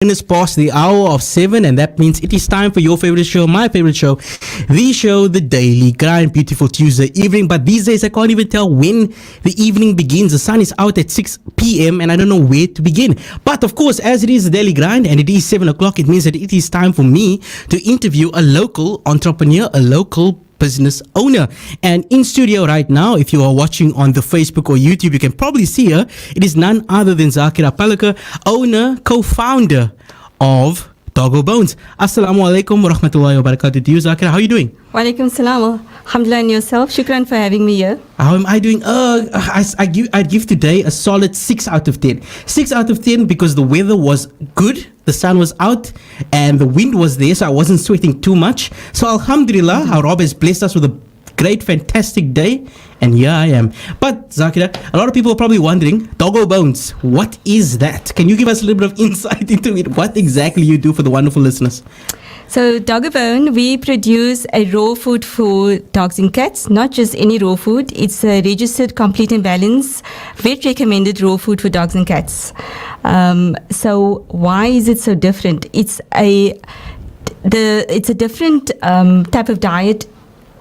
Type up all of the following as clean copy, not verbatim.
Minutes past the hour of 7, and that means it is time for your favorite show, my favorite show, the show, The Daily Grind. Beautiful Tuesday evening, but these days I can't even tell when the evening begins. The sun is out at 6 p.m. and I don't know where to begin. But of course, as it is The Daily Grind and it is 7 o'clock, it means that it is time for me to interview a local entrepreneur, a local business owner. And in studio right now, if you are watching on the Facebook or YouTube, you can probably see her. It is none other than Zakira, Palekar, owner, co-founder of Doggobones. Assalamu alaikum wa rahmatullahi wa barakatuh to you, Zakira. How are you doing? Wa alaikum salam. Alhamdulillah, and yourself. Shukran for having me here. How am I doing? I'd give today a solid 6 out of 10. 6 out of 10 because the weather was good. The sun was out and the wind was there, so I wasn't sweating too much. So alhamdulillah, how Rob has blessed us with a great, fantastic day. And here I am. But Zakira, a lot of people are probably wondering, Doggobones, what is that? Can you give us a little bit of insight into it? What exactly you do for the wonderful listeners? So Doggobone, we produce a raw food for dogs and cats, not just any raw food. It's a registered, complete and balanced, vet recommended raw food for dogs and cats. So why is it so different? It's a different type of diet.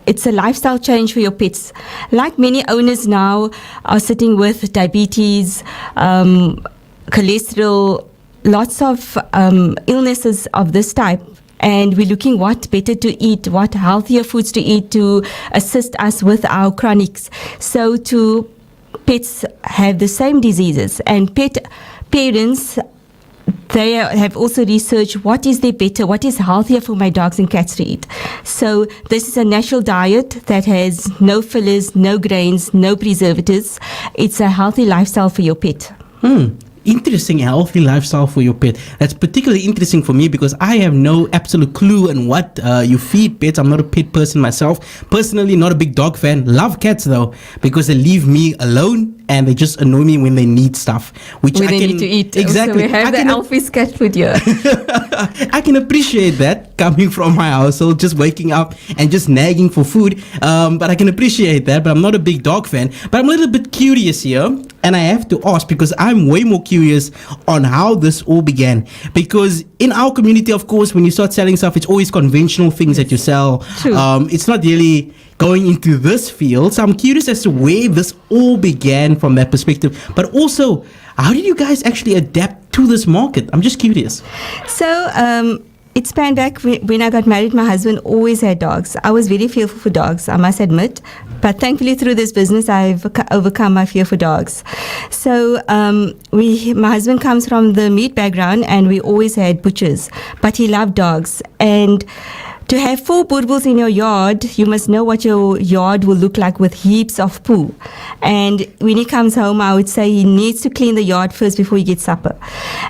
It's a lifestyle change for your pets. Like many owners now are sitting with diabetes, cholesterol, lots of illnesses of this type. And we're looking what better to eat, what healthier foods to eat to assist us with our chronics. So to pets have the same diseases, and pet parents, they have also researched what is there better, what is healthier for my dogs and cats to eat. So this is a natural diet that has no fillers, no grains, no preservatives. It's a healthy lifestyle for your pet. Interesting, healthy lifestyle for your pet. That's particularly interesting for me because I have no absolute clue on what you feed pets. I'm not a pet person myself. Personally, not a big dog fan. Love cats though, because they leave me alone and they just annoy me when they need stuff, which when I they can need to eat. exactly. So we have the Alfie's cat food here. I can appreciate that coming from my household, just waking up and just nagging for food. But I can appreciate that. But I'm not a big dog fan. But I'm a little bit curious here, and I have to ask because I'm way more curious on how this all began. Because in our community, of course, when you start selling stuff, it's always conventional things that you sell. True. It's not really going into this field. So I'm curious as to where this all began from that perspective. But also, how did you guys actually adapt to this market? I'm just curious. So it spanned back when I got married. My husband always had dogs. I was very fearful for dogs, I must admit. But thankfully through this business, I've overcome my fear for dogs. So my husband comes from the meat background and we always had butchers. But he loved dogs. And to have 4 bulbuls in your yard, you must know what your yard will look like with heaps of poo. And when he comes home, I would say he needs to clean the yard first before he gets supper.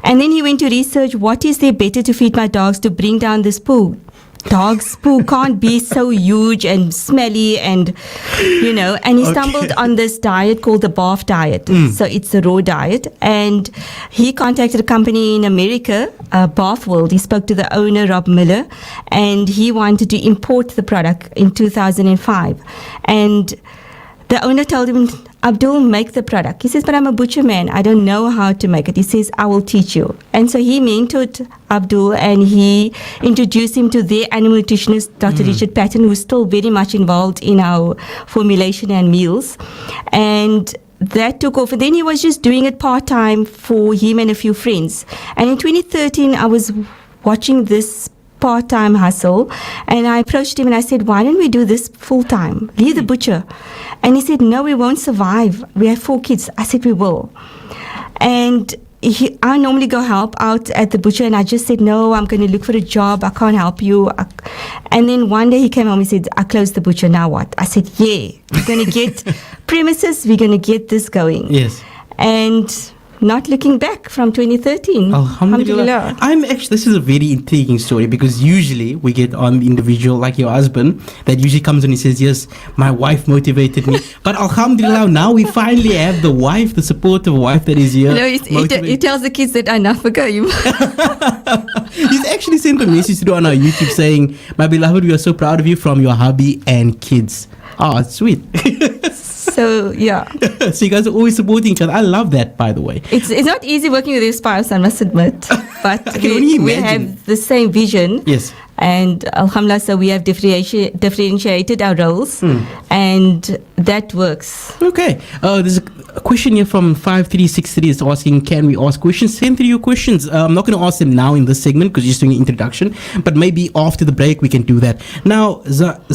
And then he went to research what is there better to feed my dogs to bring down this poo. Dogs' poo can't be so huge and smelly and, and he stumbled on this diet called the BARF diet. So it's a raw diet. And he contacted a company in America, BARF World. He spoke to the owner, Rob Miller, and he wanted to import the product in 2005. And the owner told him, Abdul, make the product. He says, but I'm a butcher man. I don't know how to make it. He says, I will teach you. And so he mentored Abdul and he introduced him to their animal nutritionist, Dr. Richard Patton, who's still very much involved in our formulation and meals. And that took off. And then he was just doing it part-time for him and a few friends. And in 2013, I was watching this part-time hustle and I approached him and I said, why don't we do this full-time? Leave the butcher. And he said, no, we won't survive. We have 4 kids. I said, we will. And I normally go help out at the butcher and I just said, no, I'm going to look for a job. I can't help you. And then one day he came home and said, I closed the butcher. Now what? I said, yeah, we're going to get premises. We're going to get this going. Yes. And not looking back from 2013. Alhamdulillah. This is a very intriguing story because usually we get on the individual like your husband that usually comes and he says, yes, my wife motivated me. But alhamdulillah, now we finally have the wife, the supportive wife that is here. No, he tells the kids that I now forgot you. He's actually sent a message to on our YouTube saying, my beloved, we are so proud of you from your hubby and kids. Oh, it's sweet. So yeah, So you guys are always supporting each other. I love that, by the way. it's not easy working with your spouse, I must admit, but I can only we imagine. have the same vision. Yes. And alhamdulillah, so we have differentiated our roles, and that works. Okay. There's a question here from 5363 is asking, can we ask questions? Send through your questions. I'm not going to ask them now in this segment because you're just doing an introduction, but maybe after the break we can do that. Now,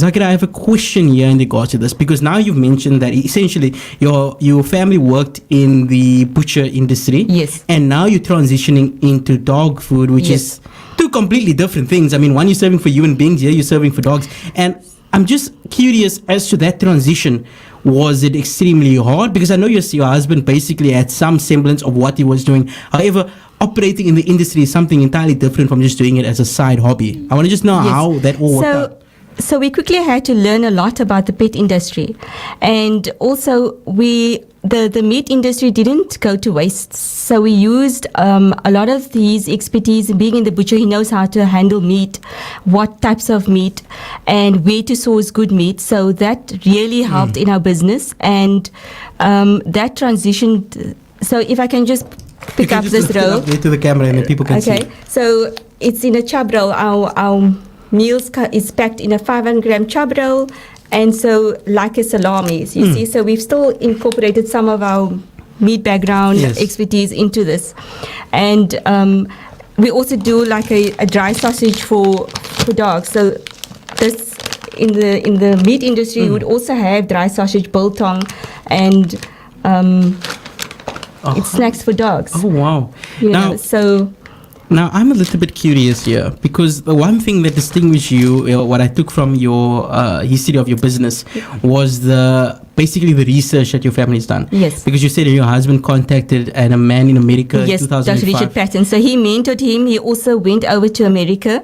Zakira, I have a question here in regards to this, because now you've mentioned that essentially your family worked in the butcher industry. Yes. And now you're transitioning into dog food, which is two completely different things. I mean, one you're serving for human beings, here you're serving for dogs. And I'm just curious as to that transition. Was it extremely hard? Because I know your husband basically had some semblance of what he was doing. However, operating in the industry is something entirely different from just doing it as a side hobby. I want to just know how that all worked out. So we quickly had to learn a lot about the pet industry, and also the meat industry didn't go to waste. So we used a lot of his expertise. Being in the butcher, he knows how to handle meat, what types of meat, and where to source good meat. So that really helped in our business, and that transitioned. So if I can just pick up this roll to the camera, and then people can see. Okay, so it's in a chub roll. Our meals is packed in a 500-gram chub roll, and so like a salami, you see. So we've still incorporated some of our meat background expertise into this, and we also do like a dry sausage for dogs. So this in the meat industry, you would also have dry sausage, biltong, and it's snacks for dogs. Oh wow! Now, I'm a little bit curious here, because the one thing that distinguished you, what I took from your history of your business, was basically the research that your family's done. Yes. Because you said your husband contacted a man in America in 2005. Dr. Richard Patton. So he mentored him. He also went over to America.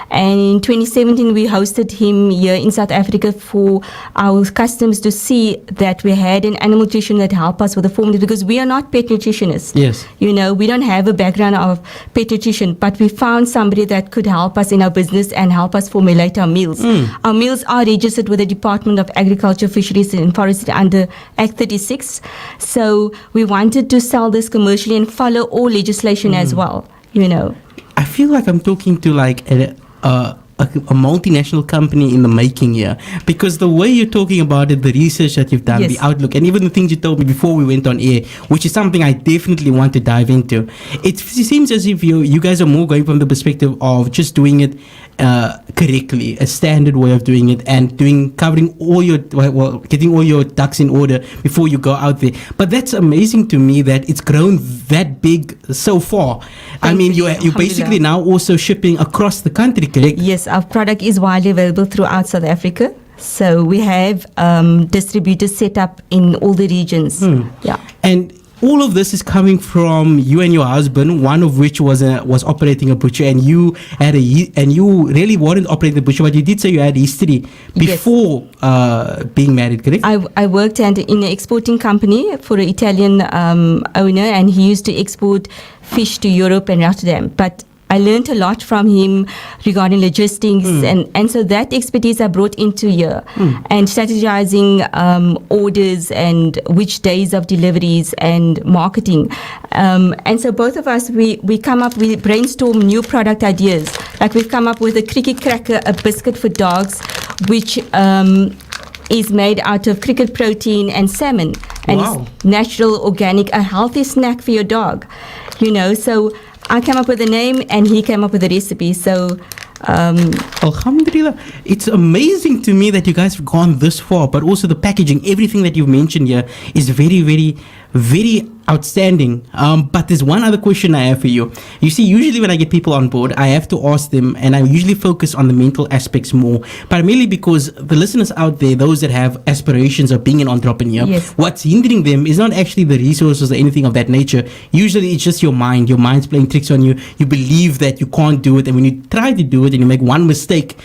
And in 2017, we hosted him here in South Africa for our customers to see that we had an animal nutrition that helped us with the formula, because we are not pet nutritionists. Yes. You know, we don't have a background of pet nutrition, but we found somebody that could help us in our business and help us formulate our meals. Our meals are registered with the Department of Agriculture, Fisheries and Forestry under Act 36. So we wanted to sell this commercially and follow all legislation as well, you know. I feel like I'm talking to like a multinational company in the making here, because the way you're talking about it, the research that you've done, the outlook, and even the things you told me before we went on air, which is something I definitely want to dive into. It seems as if you guys are more going from the perspective of just doing it correctly, a standard way of doing it, and covering all your, getting all your ducks in order before you go out there. But that's amazing to me that it's grown that big so far. I mean, you're basically now also shipping across the country, correct? Yes, our product is widely available throughout South Africa. So we have distributors set up in all the regions. Yeah. And all of this is coming from you and your husband, one of which was operating a butcher, and you really weren't operating the butcher, but you did say you had history before being married, correct? I worked in an exporting company for an Italian owner, and he used to export fish to Europe and Rotterdam. But I learned a lot from him regarding logistics, and so that expertise I brought into here, and strategizing orders and which days of deliveries and marketing. And so both of us, we brainstorm new product ideas. Like we've come up with a cricket cracker, a biscuit for dogs, which is made out of cricket protein and salmon. And it's natural, organic, a healthy snack for your dog. You know, so I came up with a name and he came up with a recipe. So Alhamdulillah, it's amazing to me that you guys have gone this far, but also the packaging, everything that you've mentioned here is very, very, very outstanding. But there's one other question I have for you. You see, usually when I get people on board, I have to ask them, and I usually focus on the mental aspects more, primarily because the listeners out there, those that have aspirations of being an entrepreneur, what's hindering them is not actually the resources or anything of that nature. Usually it's just your mind. Your mind's playing tricks on you. You believe that you can't do it, and when you try to do it and you make one mistake,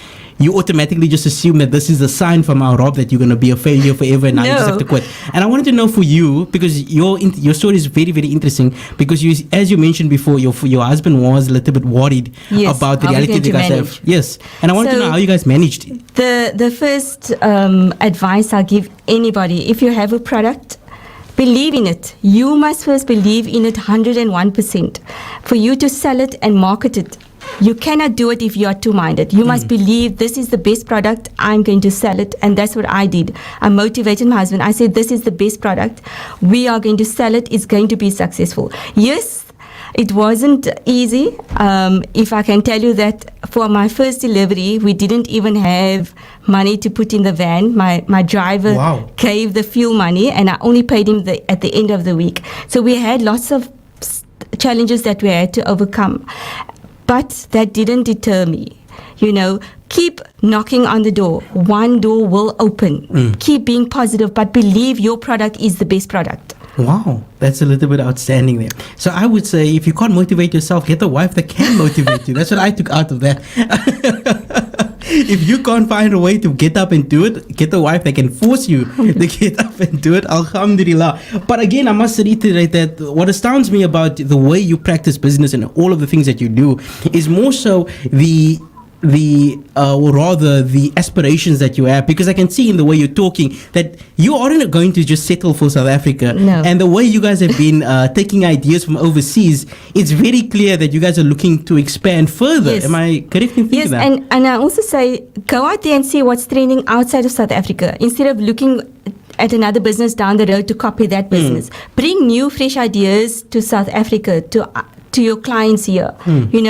you automatically just assume that this is a sign from our Rob that you're going to be a failure forever and now you just have to quit. And I wanted to know for you, because your story is very, very interesting, because you, as you mentioned before, your husband was a little bit worried about the reality that you guys have. Yes. And I wanted to know how you guys managed it. The first advice I'll give anybody, if you have a product, believe in it. You must first believe in it 101%. For you to sell it and market it, you cannot do it if you are two-minded. You must believe this is the best product, I'm going to sell it. And that's what I did. I motivated my husband. I said, this is the best product. We are going to sell it. It's going to be successful. Yes, it wasn't easy. If I can tell you that for my first delivery, we didn't even have money to put in the van. My driver gave the fuel money, and I only paid him at the end of the week. So we had lots of challenges that we had to overcome. But that didn't deter me. Keep knocking on the door. One door will open. Keep being positive, but believe your product is the best product. Wow, that's a little bit outstanding there. So I would say, if you can't motivate yourself, get a wife that can motivate you. That's what I took out of that. If you can't find a way to get up and do it, get a wife that can force you to get up and do it. Alhamdulillah. But again, I must reiterate that what astounds me about the way you practice business and all of the things that you do is more so or rather the aspirations that you have, because I can see in the way you're talking that you aren't going to just settle for South Africa. No. And the way you guys have been taking ideas from overseas, it's very clear that you guys are looking to expand further. Yes. Am I correct in thinking that? Yes, and I also say, go out there and see what's trending outside of South Africa instead of looking at another business down the road to copy that business. Bring new, fresh ideas to South Africa, to your clients here.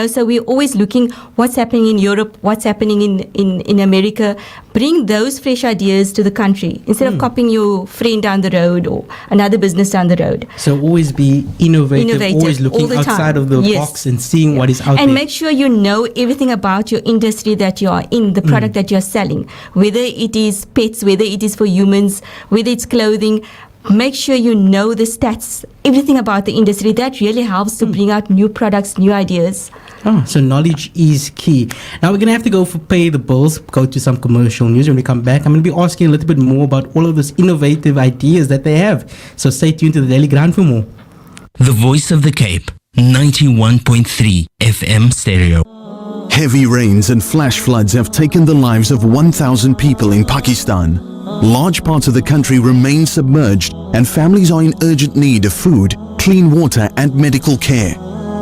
So we're always looking what's happening in Europe, what's happening in America. Bring those fresh ideas to the country instead of copying your friend down the road or another business down the road. So always be innovative always looking outside of the box and seeing what is out there. And make sure you know everything about your industry that you are in, the product that you're selling, whether it is pets, whether it is for humans, whether it's clothing. Make sure you know the stats, everything about the industry. That really helps to bring out new products, new ideas. So knowledge is key. Now we're going to have to go pay the bills, go to some commercial news. When we come back, I'm going to be asking a little bit more about all of those innovative ideas that they have. So stay tuned to the Daily Grind for more. The Voice of the Cape, 91.3 FM stereo. Heavy rains and flash floods have taken the lives of 1,000 people in Pakistan. Large parts of the country remain submerged and families are in urgent need of food, clean water and medical care.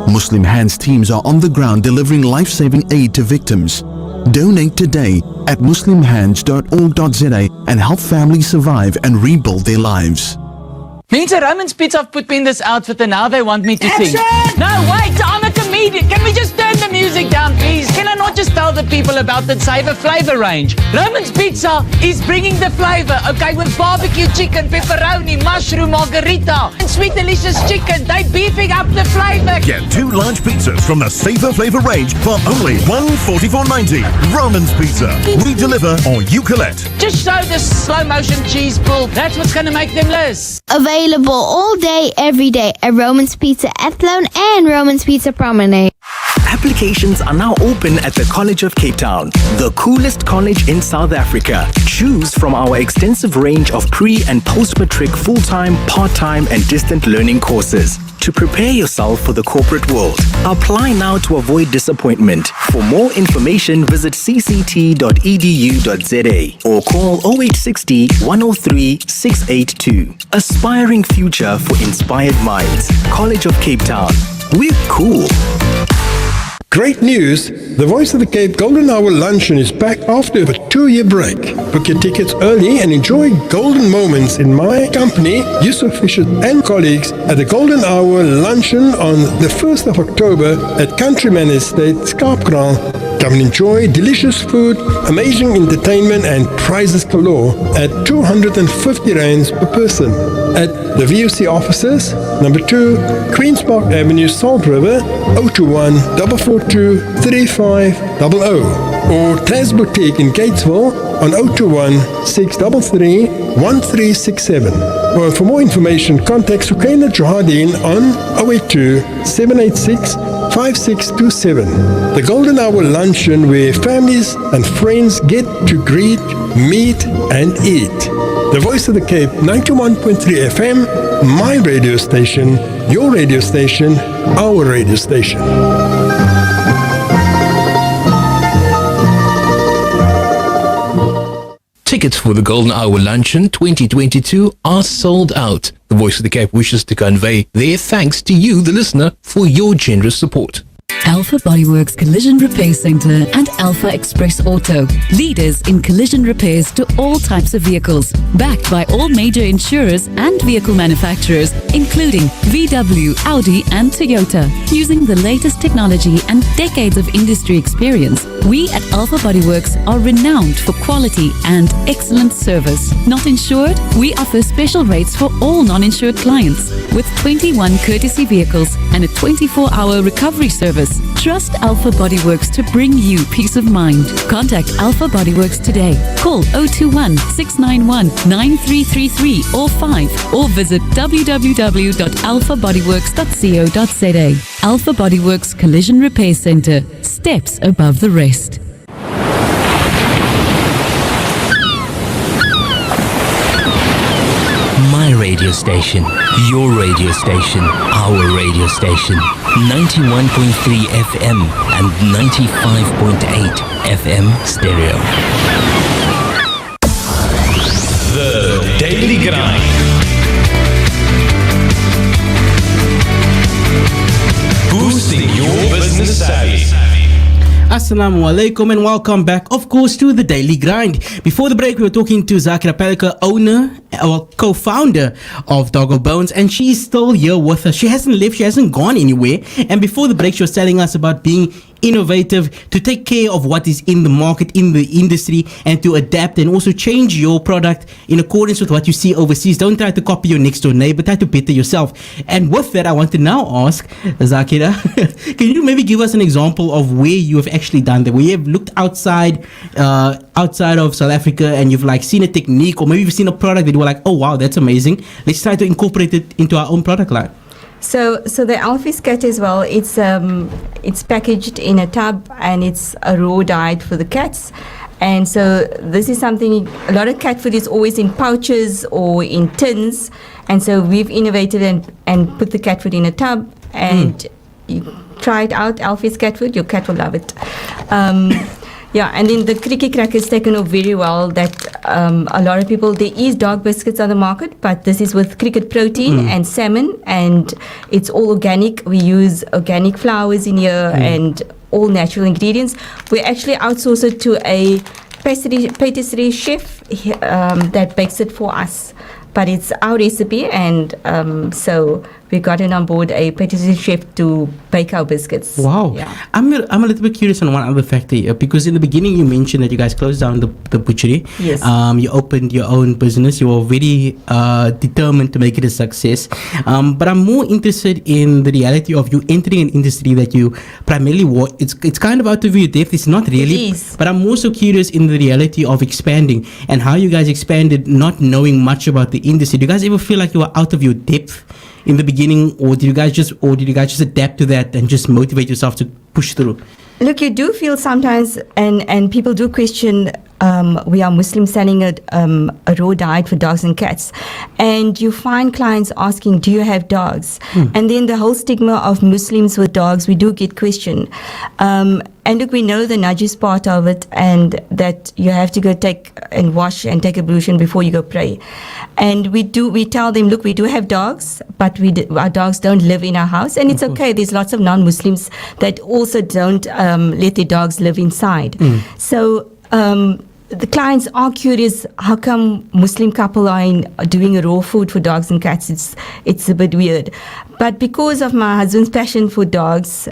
Muslim Hands teams are on the ground delivering life-saving aid to victims. Donate today at muslimhands.org.za and help families survive and rebuild their lives. Mense, Roman's Pizza have put me in this outfit and now they want me to sing. No, wait, I'm a comedian. Can we just turn the music down, please? Can I not just tell the people about the Savor Flavor range? Roman's Pizza is bringing the flavor, okay, with barbecue chicken, pepperoni, mushroom, margarita, and sweet delicious chicken. They beefing up the flavor. Get 2 large pizzas from the Savor Flavor range for only $144.90. Roman's Pizza. We deliver or you collect. Just show the slow motion cheese pull. That's what's going to make them less. Available all day, every day at Roman's Pizza Athlone and Roman's Pizza Promenade. Applications are now open at the College of Cape Town, the coolest college in South Africa. Choose from our extensive range of pre- and post-matric full-time, part-time and distant learning courses to prepare yourself for the corporate world. Apply now to avoid disappointment. For more information, visit cct.edu.za or call 0860 103 682. Aspiring future for inspired minds. College of Cape Town. We're cool. Great news! The Voice of the Cape Golden Hour Luncheon is back after a 2-year break. Book your tickets early and enjoy golden moments in my company, Yusuf Fisher and colleagues at the Golden Hour Luncheon on the 1st of October at Countryman Estate, Kaapkraal. Come and enjoy delicious food, amazing entertainment and prizes galore at 250 rands per person. At the VOC offices, number 2, Queen's Park Avenue, Salt River, 021 442 3500. Or Taz Boutique in Gatesville on 021 633 1367. Or for more information, contact Sukaina Johadeen on 082 786 5627. The Golden Hour Luncheon, where families and friends get to greet, meet and eat. The Voice of the Cape, 91.3 FM, my radio station, your radio station, our radio station. Tickets for the Golden Hour Luncheon 2022 are sold out. The Voice of the Cape wishes to convey their thanks to you, the listener, for your generous support. Alpha Bodyworks Collision Repair Center and Alpha Express Auto, leaders in collision repairs to all types of vehicles, backed by all major insurers and vehicle manufacturers, including VW, Audi and Toyota. Using the latest technology and decades of industry experience, we at Alpha Bodyworks are renowned for quality and excellent service. Not insured? We offer special rates for all non-insured clients, with 21 courtesy vehicles and a 24-hour recovery service. Trust Alpha Bodyworks to bring you peace of mind. Contact Alpha Bodyworks today. Call 021-691-9333 or 5 or visit www.alphabodyworks.co.za. Alpha Bodyworks Collision Repair Center, steps above the rest. My radio station, your radio station, our radio station. 91.3 FM and 95.8 FM stereo. The Daily Grind. Boosting your business savvy. Assalamu alaikum and welcome back, of course, to the Daily Grind. Before the break, we were talking to Zakira Palekar, owner or co-founder of Doggobones, and she's still here with us. She hasn't left, she hasn't gone anywhere. And before the break, she was telling us about being innovative, to take care of what is in the market, in the industry, and to adapt and also change your product in accordance with what you see overseas. Don't try to copy your next door neighbor, try to better yourself. And with that, I want to now ask Zakira, can you maybe give us an example of where you have actually done that, where you have looked outside of South Africa and you've like seen a technique, or maybe you've seen a product that you were like, oh wow, that's amazing, let's try to incorporate it into our own product line. So the Alfie cat as well, it's packaged in a tub and it's a raw diet for the cats. And so this is something, a lot of cat food is always in pouches or in tins. And so we've innovated and put the cat food in a tub, and you try it out, Alfie's cat food, your cat will love it. Yeah, and then the cricket crackers taken off very well. That a lot of people, there is dog biscuits on the market, but this is with cricket protein and salmon, and it's all organic. We use organic flours in here and all natural ingredients. We actually outsource it to a patisserie chef that bakes it for us. But it's our recipe, and so we got in on board a patisserie chef to bake our biscuits. Wow. Yeah. I'm a little bit curious on one other factor here, because in the beginning you mentioned that you guys closed down the butchery. Yes. You opened your own business. You were very determined to make it a success. But I'm more interested in the reality of you entering an industry that you primarily it's kind of out of your depth. It's not really. It is. But I'm also curious in the reality of expanding and how you guys expanded, not knowing much about the industry. Do you guys ever feel like you were out of your depth in the beginning, or did you guys just adapt to that and just motivate yourself to push through? Look, you do feel sometimes, and people do question, we are Muslims selling a raw diet for dogs and cats. And you find clients asking, do you have dogs? And then the whole stigma of Muslims with dogs, we do get questioned. And look, we know the najis part of it, and that you have to go take and wash and take ablution before you go pray. And we tell them, look, we do have dogs, but our dogs don't live in our house, and it's okay. There's lots of non-Muslims that also don't let their dogs live inside. So the clients are curious, how come Muslim couple are doing a raw food for dogs and cats? It's a bit weird. But because of my husband's passion for dogs,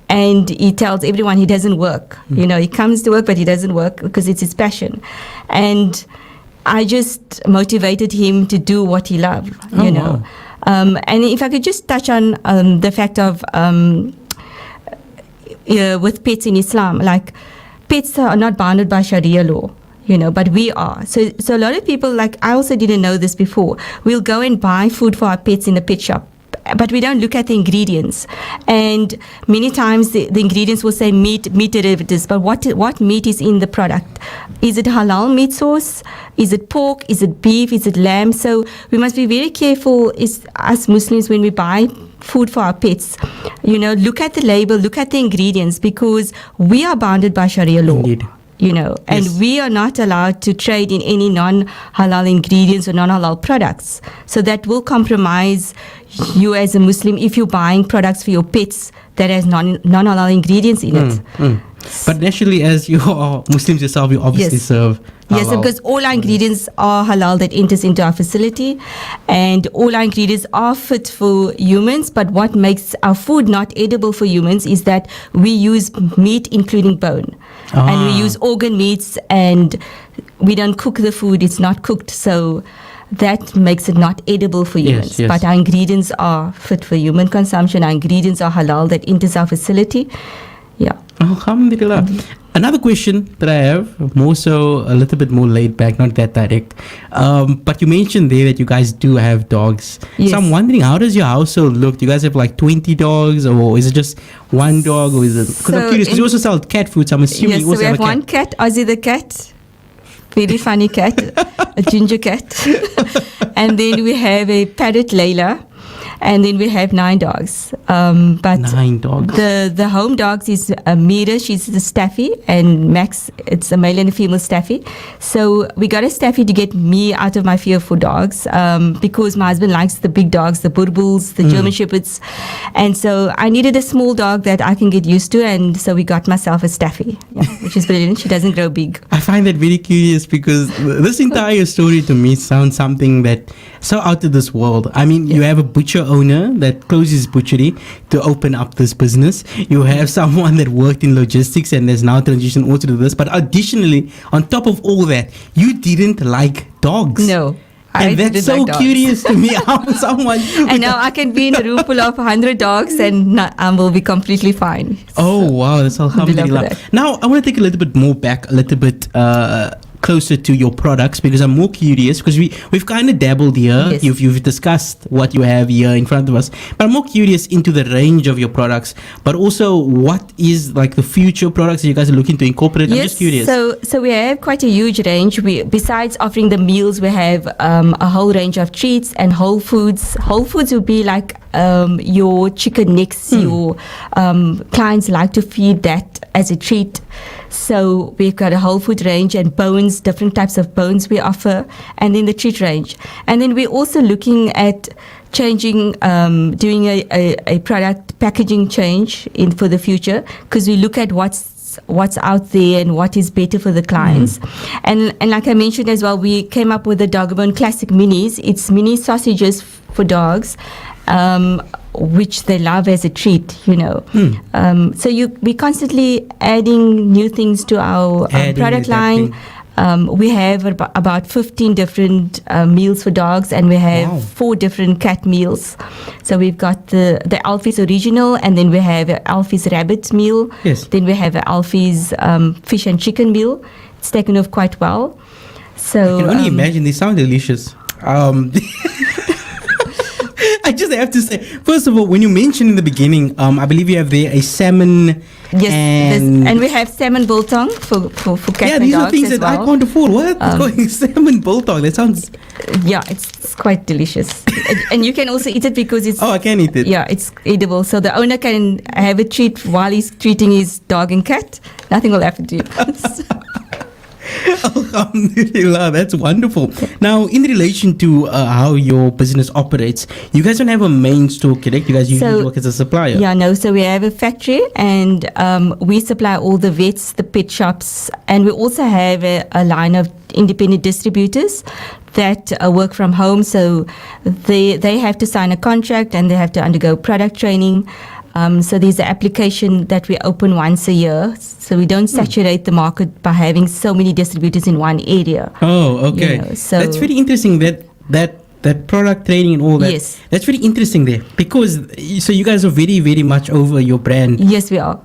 and he tells everyone he doesn't work. You know, he comes to work, but he doesn't work because it's his passion. And I just motivated him to do what he loves, you know. Wow. And if I could just touch on the fact of with pets in Islam, like, pets are not bounded by Sharia law, you know, but we are. So a lot of people, like, I also didn't know this before. We'll go and buy food for our pets in the pet shop, but we don't look at the ingredients. And many times the ingredients will say meat derivatives, but what meat is in the product? Is it halal meat source? Is it pork? Is it beef? Is it lamb? So we must be very careful as Muslims when we buy food for our pets. Look at the label, look at the ingredients, because we are bounded by Sharia law. Indeed. And we are not allowed to trade in any non-halal ingredients or non-halal products. So that will compromise you as a Muslim if you're buying products for your pets that has non-halal ingredients in it. But naturally, as you are Muslims yourself, you obviously serve halal. Yes, because all our ingredients are halal that enters into our facility, and all our ingredients are fit for humans. But what makes our food not edible for humans is that we use meat including bone. And we use organ meats, and we don't cook the food. It's not cooked. So that makes it not edible for humans. Yes. But our ingredients are fit for human consumption. Our ingredients are halal that enters our facility. Yeah. Alhamdulillah. Another question that I have, more so a little bit more laid back, not that direct. But you mentioned there that you guys do have dogs. Yes. So I'm wondering, how does your household look? Do you guys have like 20 dogs, or is it just one dog, or is it? Because I'm curious, because you also sell cat food, so I'm assuming you so also we have have a cat. one cat, Ozzy the cat, very funny cat, a ginger cat, and then we have a parrot, Layla. And then we have 9 dogs. But 9 dogs. The home dogs is Mira, she's the staffy, and Max, it's a male and a female staffy. So we got a staffy to get me out of my fear for dogs, because my husband likes the big dogs, the Burbuls, the German Shepherds. And so I needed a small dog that I can get used to, and so we got myself a staffy, which is brilliant. She doesn't grow big. I find that very curious, because this entire story to me sounds something that so out of this world. I mean, you have a butcher owner that closes butchery to open up this business. You have someone that worked in logistics and has now transitioned also to this. But additionally, on top of all that, you didn't like dogs. No. And that's so curious to me. How someone... And now I can be in a room full of 100 dogs and I will be completely fine. Oh, wow. That's alhamdulillah. That. Now, I want to take a little bit more back, a little bit closer to your products, because I'm more curious, because we've kind of dabbled here. Yes. You've discussed what you have here in front of us, but I'm more curious into the range of your products, but also what is like the future products that you guys are looking to incorporate. Yes, I'm just curious. So we have quite a huge range. Besides offering the meals, we have a whole range of treats and whole foods. Whole foods would be like your chicken necks. Your clients like to feed that as a treat. So we've got a whole food range and bones, different types of bones we offer, and then the treat range. And then we're also looking at changing, doing a product packaging change for the future, because we look at what's out there and what is better for the clients. And like I mentioned as well, we came up with the Doggobone Classic Minis. It's mini sausages for dogs, which they love as a treat, So we're constantly adding new things to our product line. We have about 15 different meals for dogs, and we have 4 different cat meals. So we've got the Alfie's Original, and then we have an Alfie's Rabbit meal. Yes. Then we have an Alfie's Fish and Chicken meal. It's taken off quite well. So I can only imagine. They sound delicious. I just have to say, first of all, when you mentioned in the beginning, I believe you have there a salmon. Yes, and we have salmon biltong for cats and dogs. These are things that I can't afford. What? Salmon biltong? That sounds... Yeah, it's quite delicious. And you can also eat it because it's... Oh, I can eat it. Yeah, it's edible. So the owner can have a treat while he's treating his dog and cat. Nothing will happen to you. Alhamdulillah, that's wonderful. Now, in relation to how your business operates, you guys don't have a main store, correct? You guys usually work as a supplier. Yeah, no. So we have a factory, and we supply all the vets, the pet shops, and we also have a line of independent distributors that work from home. So they have to sign a contract and they have to undergo product training. So there's an application that we open once a year. So we don't saturate the market by having so many distributors in one area. Oh, okay. So that's very interesting, that product training and all that. Yes. That's very interesting there, because so you guys are very, very much over your brand. Yes, we are.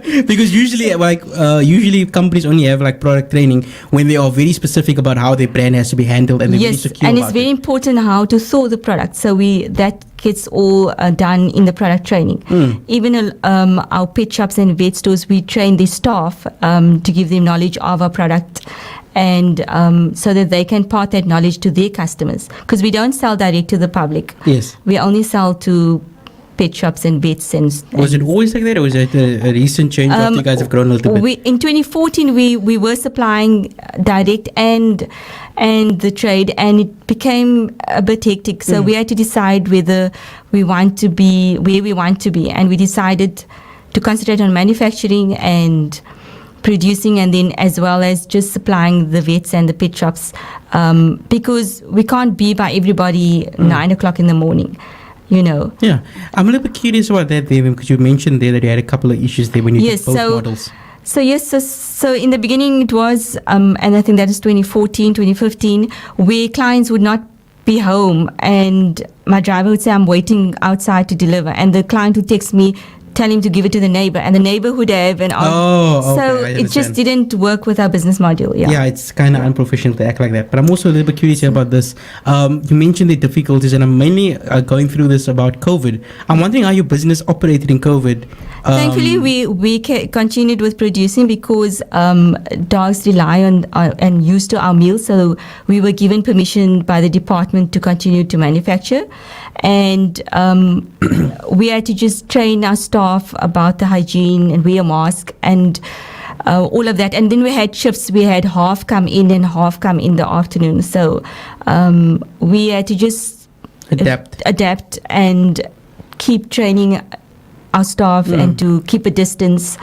Because usually companies only have like product training when they are very specific about how their brand has to be handled, and they're very secure and about it's very it. important how to source the product. So that gets all done in the product training. Even our pet shops and vet stores, we train the staff to give them knowledge of our product, and so that they can part that knowledge to their customers, because we don't sell direct to the public. Yes. We only sell to pet shops and vets. Was it always like that, or was it a recent change after you guys have grown a little bit? In 2014, we were supplying direct and the trade, and it became a bit hectic. So we had to decide whether we want to be where we want to be, and we decided to concentrate on manufacturing and producing, and then as well as just supplying the vets and the pet shops, because we can't be by everybody 9 o'clock in the morning. Yeah, I'm a little bit curious about that there, because you mentioned there that you had a couple of issues there when you did both models. So in the beginning it was, and I think that is 2014, 2015, where clients would not be home, and my driver would say, I'm waiting outside to deliver, and the client would text me, tell him to give it to the neighbor, and the neighbor would have so it just didn't work with our business model. Yeah, it's kind of unprofessional to act like that. But I'm also a little bit curious about this. You mentioned the difficulties, and I'm mainly going through this about COVID. I'm wondering how your business operated in COVID. Thankfully, we continued with producing, because dogs rely on and used to our meals, so we were given permission by the department to continue to manufacture, and we had to just train our staff about the hygiene and wear a mask and all of that. And then we had shifts. We had half come in and half come in the afternoon. So we had to just adapt and keep training our staff and to keep a distance.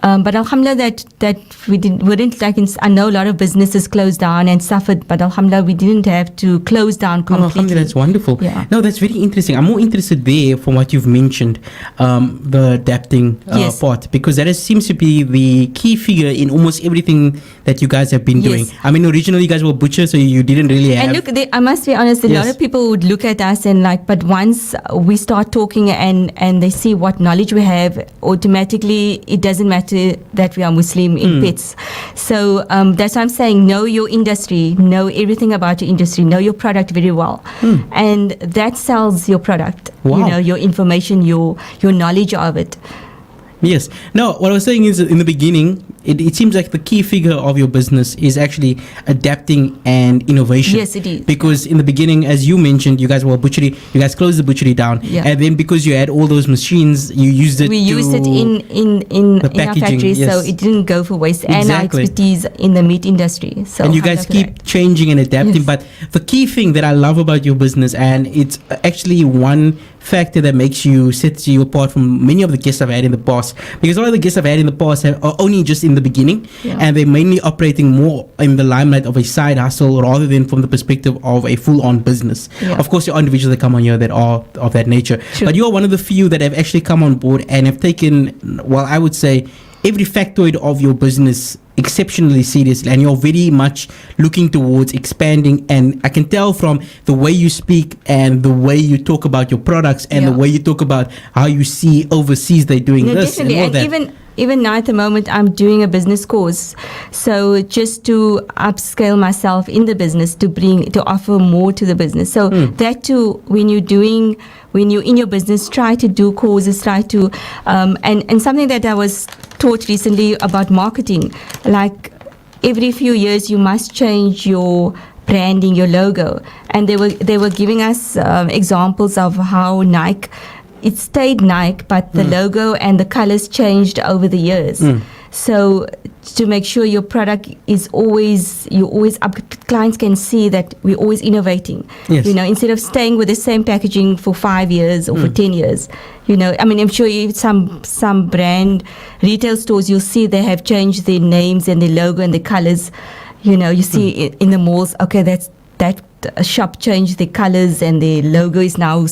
But alhamdulillah that we weren't like I know a lot of businesses closed down and suffered, but alhamdulillah we didn't have to close down completely. Alhamdulillah, that's wonderful. Yeah. No, that's very interesting. I'm more interested there from what you've mentioned, the adapting part, because that seems to be the key figure in almost everything that you guys have been doing. I mean, originally you guys were butchers, so you didn't really have... And look, I must be honest, a lot of people would look at us and but once we start talking and they see what knowledge we have, automatically it doesn't matter that we are Muslim in pets. So that's why I'm saying, know your industry, know everything about your industry, know your product very well. And that sells your product. Wow. Your information, your knowledge of it. Yes. Now, what I was saying is, in the beginning, it seems like the key figure of your business is actually adapting and innovation. Yes, it is. Because in the beginning, as you mentioned, you guys were a butchery. You guys closed the butchery down, and then because you had all those machines, you used it. We used it in our factory, so it didn't go for waste. Exactly. And our expertise in the meat industry. So and you guys keep changing and adapting. But the key thing that I love about your business, and it's actually one factor that sets you apart from many of the guests I've had in the past, because all of the guests I've had in the past are only just in the beginning, and they're mainly operating more in the limelight of a side hustle rather than from the perspective of a full-on business. Of course, there are individuals that come on here that are of that nature, but you are one of the few that have actually come on board and have taken, well, I would say, every factoid of your business exceptionally seriously, and you're very much looking towards expanding. And I can tell from the way you speak and the way you talk about your products and the way you talk about how you see overseas they're doing this definitely. and all that. Even now at the moment, I'm doing a business course, so just to upscale myself in the business, to offer more to the business. So that too, when you're in your business, try to do courses, try to and something that I was taught recently about marketing, like every few years you must change your branding, your logo. And they were giving us examples of how Nike, it stayed Nike, but the logo and the colors changed over the years. So to make sure your product is always up, clients can see that we're always innovating. Yes. Instead of staying with the same packaging for 5 years or for 10 years. I mean, I'm sure some brand retail stores, you'll see they have changed their names and their logo and the colors. You see in the malls, okay, that shop changed the colors and the logo is now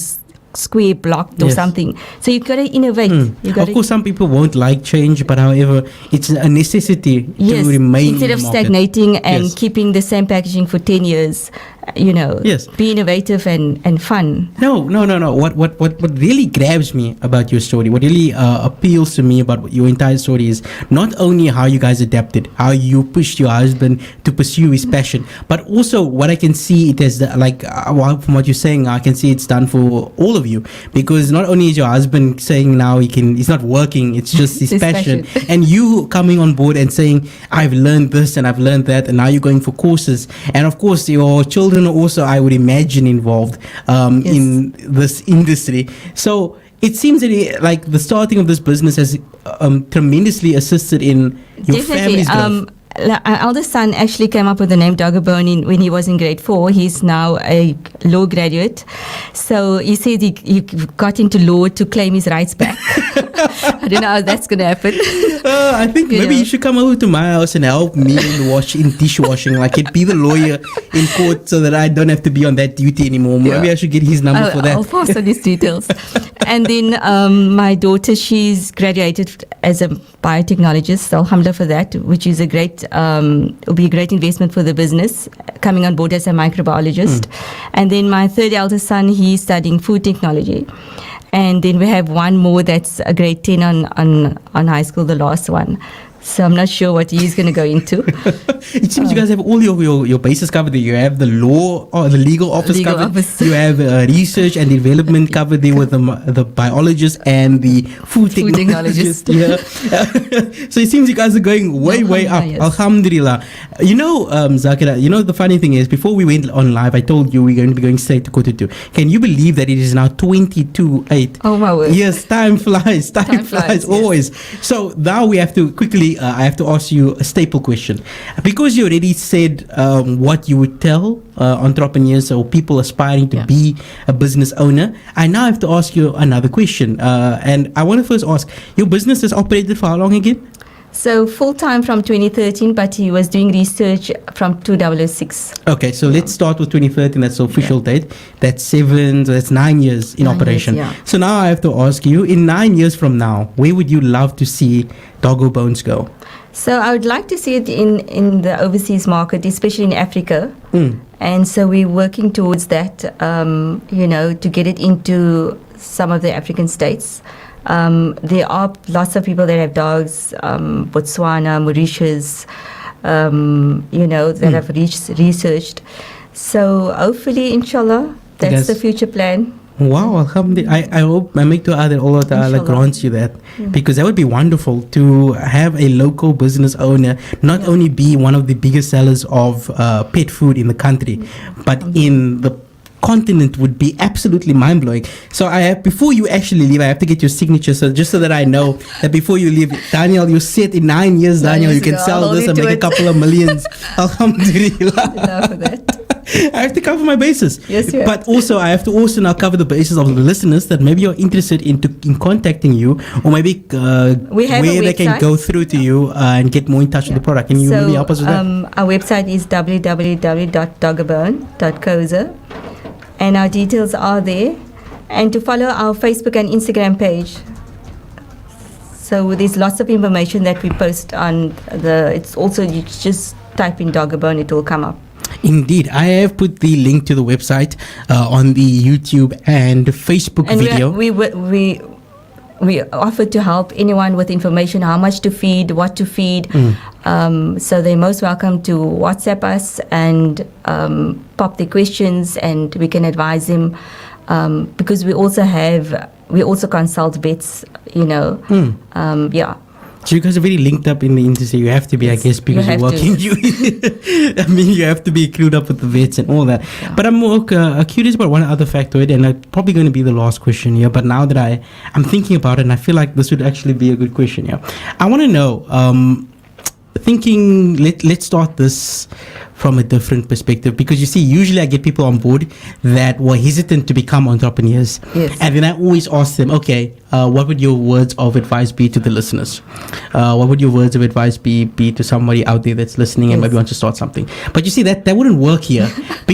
square blocked or something. So you've got to innovate. Of course, some people won't like change, but however, it's a necessity to remain instead of stagnating and keeping the same packaging for 10 years Yes. be innovative and fun. No. What really grabs me about your story, what really appeals to me about your entire story is not only how you guys adapted, how you pushed your husband to pursue his passion, but also what I can see it as from what you're saying, I can see it's done for all of you, because not only is your husband saying now he's not working, it's just his passion, and you coming on board and saying, I've learned this and I've learned that, and now you're going for courses, and of course your children are also, I would imagine, involved in this industry. So it seems that the starting of this business has tremendously assisted in your family's growth. Our eldest son actually came up with the name Doggobone when he was in grade 4. He's now a law graduate. So he said he got into law to claim his rights back. I don't know how that's going to happen. I think maybe you should come over to my house and help me in dishwashing. He'd be the lawyer in court so that I don't have to be on that duty anymore. Maybe I should get his number for that. I'll pass on his details. And then my daughter, she's graduated as a biotechnologist, alhamdulillah for that, which is will be a great investment for the business, coming on board as a microbiologist. And then my third eldest son, he's studying food technology. And then we have one more that's a grade 10 on high school, the last one. So I'm not sure what he's going to go into. It seems you guys have all your bases covered. You have the law or the legal office covered. You have research and development covered there with the biologist and the food technologist. Yeah. So it seems you guys are going way up. Yes. Alhamdulillah. Zakira, the funny thing is, before we went on live, I told you we're going to be going straight to quarter 2. Can you believe that it is now 22:08? Oh my word. Yes, time flies. Time flies always. Yes. So now we have to quickly I have to ask you a staple question, because you already said what you would tell entrepreneurs or people aspiring to be a business owner. I now have to ask you another question, and I want to first ask, your business has operated for how long again? So full-time from 2013, but he was doing research from 2006. Okay, so let's start with 2013. That's the official date. That's 9 years in operation. So now I have to ask you, in 9 years from now, where would you love to see Doggobones go? So I would like to see it in the overseas market, especially in Africa. And so we're working towards that, to get it into some of the African states. There are lots of people that have dogs, Botswana, Mauritius, that have researched. So hopefully, inshallah, that's the future plan. Wow, alhamdulillah. I hope Allah Ta'ala grants you that, because that would be wonderful to have a local business owner not only be one of the biggest sellers of pet food in the country, but in the continent would be absolutely mind-blowing. So before you actually leave, I have to get your signature, so that I know that before you leave, Daanyaal, you said in 9 years, Daanyaal, you can sell this and make a couple of millions. Alhamdulillah. For that. I have to cover my bases. Yes, you But also, I have to also now cover the bases of the listeners that maybe you're interested in contacting you, or maybe where they can go through to you and get more in touch with the product. Can you maybe help us with that? Our website is www.doggobone.co.za. And our details are there. And to follow our Facebook and Instagram page. So there's lots of information that we post on it's also, you just type in Doggobone, it will come up. Indeed. I have put the link to the website on the YouTube and Facebook video. We offer to help anyone with information, how much to feed, what to feed. So they're most welcome to WhatsApp us and pop their questions, and we can advise them, because we also consult vets, So you guys are very linked up in the industry. You have to be, I guess, because you're working. You have to be clued up with the vets and all that. Yeah. But I'm more curious about one other factor, and it's probably going to be the last question here. But now that I'm thinking about it, and I feel like this would actually be a good question here. I want to know, let's start this from a different perspective, because you see, usually I get people on board that were hesitant to become entrepreneurs. Yes. And then I always ask them, okay, what would your words of advice be to the listeners? What would your words of advice be to somebody out there that's listening and maybe wants to start something? But you see, that wouldn't work here,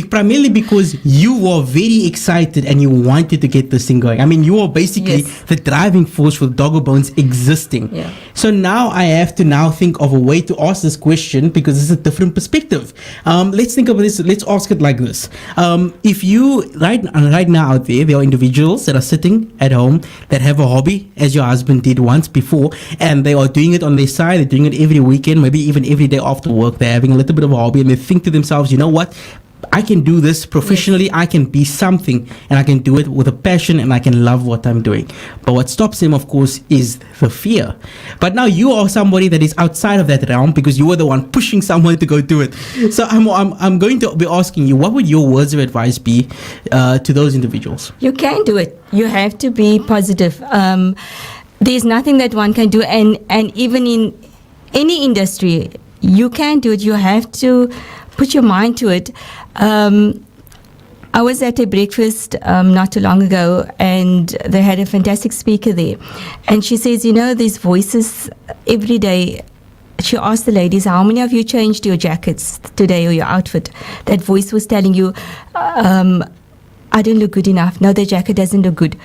primarily because you were very excited and you wanted to get this thing going. I mean, you are basically the driving force for Doggobones existing. Yeah. So now I have to think of a way to ask this question, because it's a different perspective. Let's think of this. Let's ask it like this. If you, right now out there are individuals that are sitting at home that have a hobby, as your husband did once before, and they are doing it on their side. They're doing it every weekend, maybe even every day after work. They're having a little bit of a hobby, and they think to themselves, you know what? I can do this professionally. I can be something, and I can do it with a passion, and I can love what I'm doing. But what stops them, of course, is the fear. But now you are somebody that is outside of that realm, because you were the one pushing someone to go do it. So I'm going to be asking you, what would your words of advice be to those individuals? You can do it. You have to be positive. There's nothing that one can do, and even in any industry, you can do it. You have to put your mind to it. I was at a breakfast not too long ago, and they had a fantastic speaker there. And she says, these voices every day. She asked the ladies, how many of you changed your jackets today or your outfit? That voice was telling you, I don't look good enough. No, the jacket doesn't look good.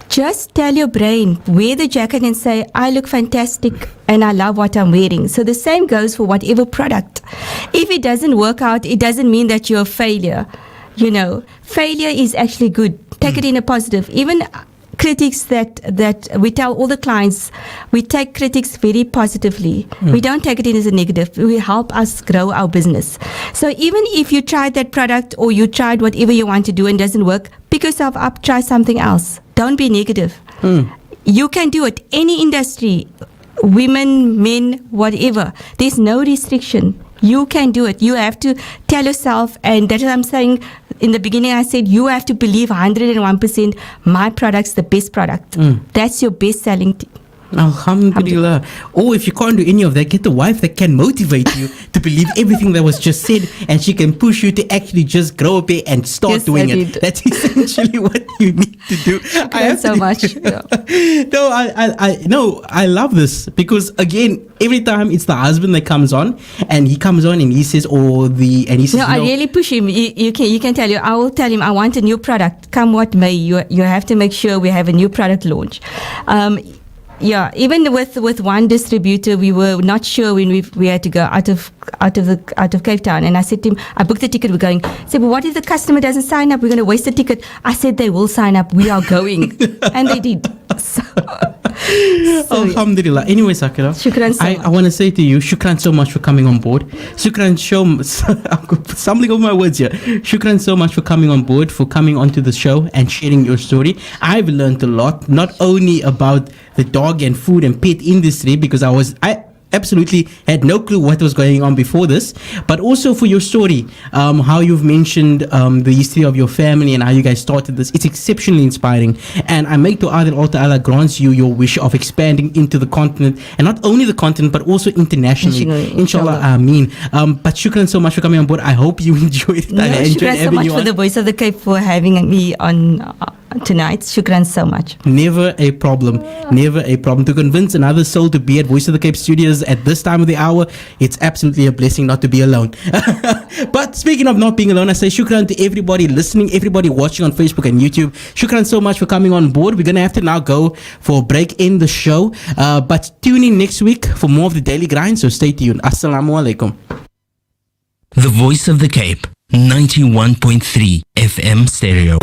Just tell your brain, wear the jacket and say, I look fantastic and I love what I'm wearing. So the same goes for whatever product. If it doesn't work out, it doesn't mean that you're a failure. Failure is actually good. Take it in a positive. Even critics that we tell all the clients, we take critics very positively. We don't take it in as a negative. We help us grow our business. So even if you tried that product or you tried whatever you want to do and doesn't work, pick yourself up, try something else. Don't be negative. You can do it. Any industry, women, men, whatever. There's no restriction. You can do it. You have to tell yourself, and that's what I'm saying. In the beginning, I said you have to believe 101% my product's the best product. That's your best selling Alhamdulillah. Or if you can't do any of that, get a wife that can motivate you to believe everything that was just said, and she can push you to actually just grow up here and start doing it. That's essentially what you need to do. I have so much. I love this, because again, every time it's the husband that comes on, and he comes on and he says, I really push him. You can tell you. I will tell him I want a new product. Come what may, you have to make sure we have a new product launch. Even with one distributor, we were not sure when we had to go out of Cape Town, and I said to him, I booked the ticket, we're going. He said, but what if the customer doesn't sign up? We're going to waste the ticket. I said, they will sign up. We are going. And they did. Alhamdulillah. Anyway, Zakira, shukran so I want to say to you, shukran so much for coming on board. Shukran I'm stumbling over my words here. Shukran so much for coming on board, for coming onto the show and sharing your story. I've learned a lot, not only about the dog and food and pet industry, because I absolutely had no clue what was going on before this, but also for your story, how you've mentioned the history of your family and how you guys started this. It's exceptionally inspiring, and I make dua that Allah Ta'ala grants you your wish of expanding into the continent, and not only the continent but also internationally. Inshallah, Ameen. But shukran so much for coming on board. I hope you enjoyed it. I enjoyed shukran so much for the Voice of the Cape for having me on tonight. Shukran so much. Never a problem. To convince another soul to be at Voice of the Cape Studios at this time of the hour, it's absolutely a blessing not to be alone. But speaking of not being alone, I say shukran to everybody listening, everybody watching on Facebook and YouTube. Shukran so much for coming on board. We're going to have to now go for a break in the show, but tune in next week for more of the Daily Grind, so stay tuned. Assalamu alaikum. The Voice of the Cape, 91.3 FM stereo.